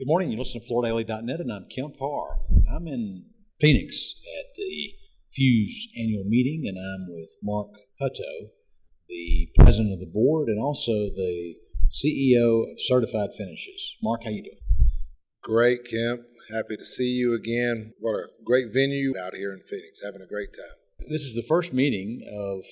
Good morning. You listen to FloorDaily.net, and I'm Kemp Harr. I'm in Phoenix at the Fuse annual meeting, and I'm with Mark Hutto, the president of the board, and also the CEO of Certified Finishes. Mark, how you doing? Great, Kemp. Happy to see you again. What a great venue out here in Phoenix. Having a great time. This is the first meeting of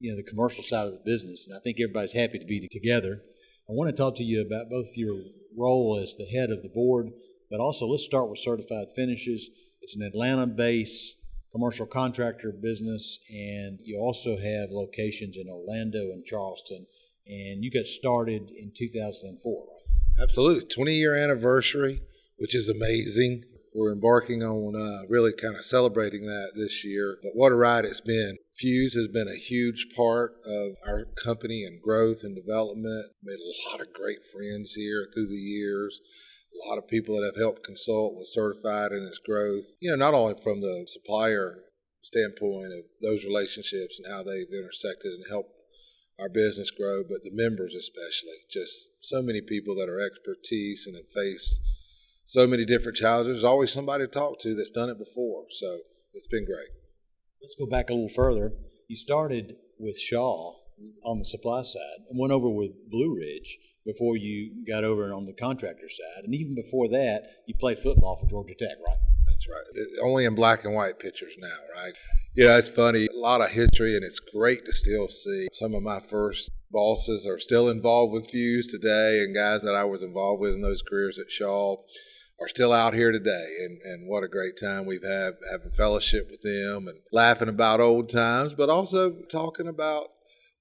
the commercial side of the business, and I think everybody's happy to be together. I want to talk to you about both your role as the head of the board, but also let's start with Certified Finishes. It's an Atlanta-based commercial contractor business, and you also have locations in Orlando and Charleston, and you got started in 2004, right? Absolutely. 20-year anniversary, which is amazing. We're embarking on really kind of celebrating that this year. But what a ride it's been. Fuse has been a huge part of our company and growth and development. Made a lot of great friends here through the years. A lot of people that have helped consult with Certified and its growth. Not only from the supplier standpoint of those relationships and how they've intersected and helped our business grow, but the members especially. Just so many people that are expertise and have faced so many different challenges. There's always somebody to talk to that's done it before. So it's been great. Let's go back a little further. You started with Shaw on the supply side and went over with Blue Ridge before you got over on the contractor side. And even before that, you played football for Georgia Tech, right? That's right. Only in black and white pictures now, right? Yeah, it's funny. A lot of history, and it's great to still see some of my first bosses are still involved with Fuse today, and guys that I was involved with in those careers at Shaw are still out here today, and what a great time we've had having fellowship with them and laughing about old times, but also talking about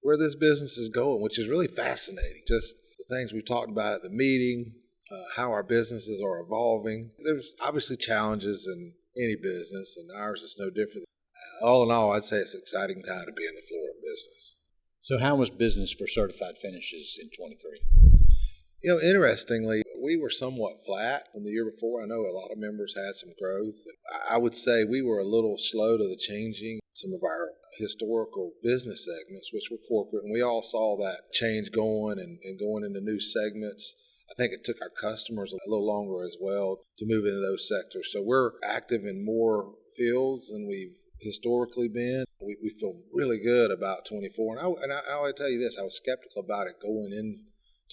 where this business is going, which is really fascinating. Just the things we've talked about at the meeting, how our businesses are evolving. There's obviously challenges in any business, and ours is no different. All in all, I'd say it's an exciting time to be in the Florida business. So how was business for Certified Finishes in 23? Interestingly, we were somewhat flat from the year before. I know a lot of members had some growth. I would say we were a little slow to the changing some of our historical business segments, which were corporate, and we all saw that change going and going into new segments. I think it took our customers a little longer as well to move into those sectors. So we're active in more fields than we've historically been. We feel really good about 24. And I would tell you this, I was skeptical about it going into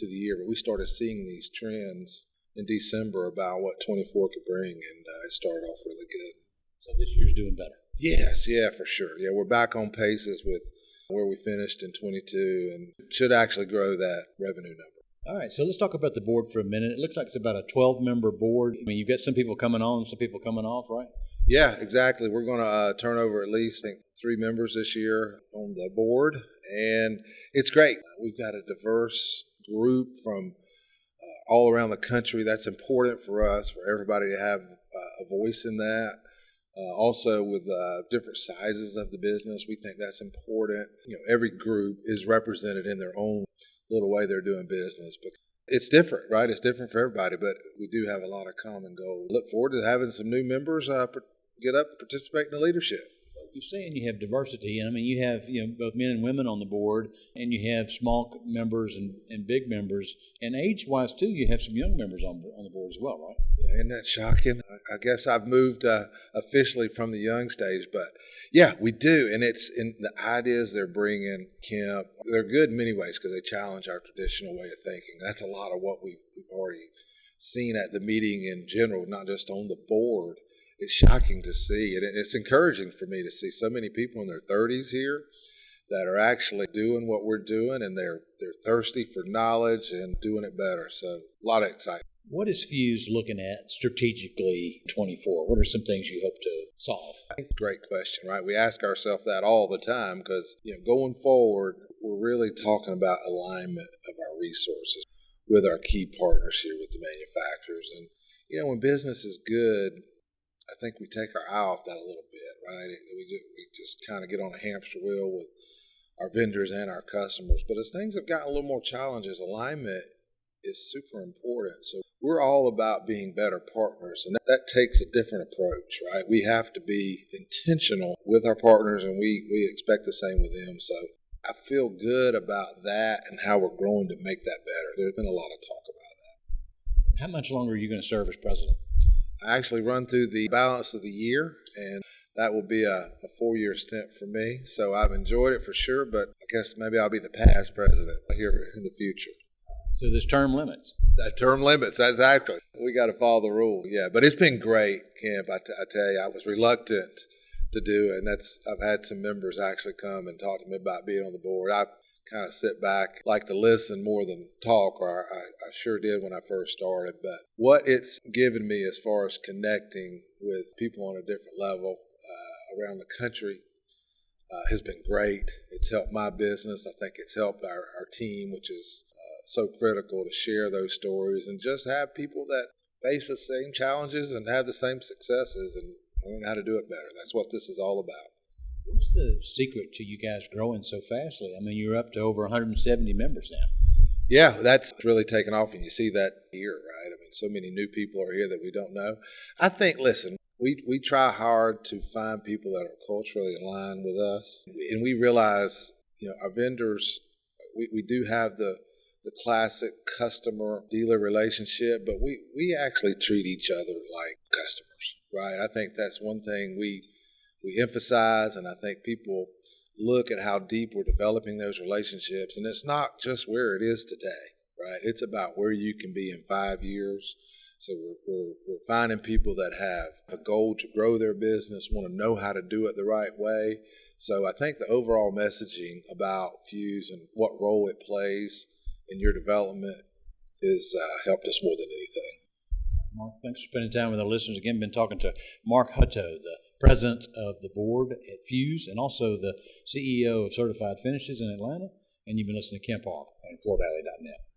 the year, but we started seeing these trends in December about what 24 could bring, and it started off really good. So this year's doing better. Yes, yeah, for sure. Yeah, we're back on paces with where we finished in 22 and should actually grow that revenue number. All right, so let's talk about the board for a minute. It looks like it's about a 12-member board. I mean, you've got some people coming on, some people coming off, right? Yeah, exactly. We're going to turn over at least, I think, 3 members this year on the board, and it's great. We've got a diverse group from all around the country. That's important for us, for everybody to have a voice in that. Also with different sizes of the business, we think that's important. Every group is represented in their own little way they're doing business, but it's different, right? It's different for everybody, but we do have a lot of common goals. Look forward to having some new members get up and participate in the leadership. You're saying you have diversity, and I mean you have both men and women on the board, and you have small members and big members, and age-wise too, you have some young members on the board as well, right? Yeah, isn't that shocking? I guess I've moved officially from the young stage, but yeah, we do, and it's in the ideas they're bringing, Kemp. They're good in many ways because they challenge our traditional way of thinking. That's a lot of what we've already seen at the meeting in general, not just on the board. It's shocking to see, and it's encouraging for me to see so many people in their 30s here that are actually doing what we're doing, and they're thirsty for knowledge and doing it better. So a lot of excitement. What is Fuse looking at strategically 24? What are some things you hope to solve? Great question, right? We ask ourselves that all the time because going forward, we're really talking about alignment of our resources with our key partners here with the manufacturers. And when business is good, I think we take our eye off that a little bit, right? We just kind of get on a hamster wheel with our vendors and our customers. But as things have gotten a little more challenges, alignment is super important. So we're all about being better partners, and that takes a different approach, right? We have to be intentional with our partners, and we expect the same with them. So I feel good about that and how we're growing to make that better. There's been a lot of talk about that. How much longer are you going to serve as president? I actually run through the balance of the year, and that will be a 4-year stint for me. So I've enjoyed it for sure, but I guess maybe I'll be the past president here in the future. So there's term limits. That term limits, exactly. We got to follow the rule. Yeah, but it's been great, Kemp. I tell you, I was reluctant to do it, and I've had some members actually come and talk to me about being on the board. I kind of sit back, like to listen more than talk, or I sure did when I first started. But what it's given me as far as connecting with people on a different level around the country has been great. It's helped my business. I think it's helped our team, which is so critical to share those stories and just have people that face the same challenges and have the same successes and learn how to do it better. That's what this is all about. What's the secret to you guys growing so fastly? I mean, you're up to over 170 members now. Yeah, that's really taken off, and you see that here, right? I mean, so many new people are here that we don't know. I think, listen, we try hard to find people that are culturally aligned with us, and we realize, our vendors, we do have the classic customer-dealer relationship, but we actually treat each other like customers, right? I think that's one thing we emphasize, and I think people look at how deep we're developing those relationships, and it's not just where it is today, right? It's about where you can be in 5 years. So we're finding people that have a goal to grow their business, want to know how to do it the right way. So I think the overall messaging about Fuse and what role it plays in your development has helped us more than anything. Mark, thanks for spending time with our listeners. Again, been talking to Mark Hutto, the president of the board at Fuse and also the CEO of Certified Finishes in Atlanta. And you've been listening to Kemp Harr on FloorDaily.net.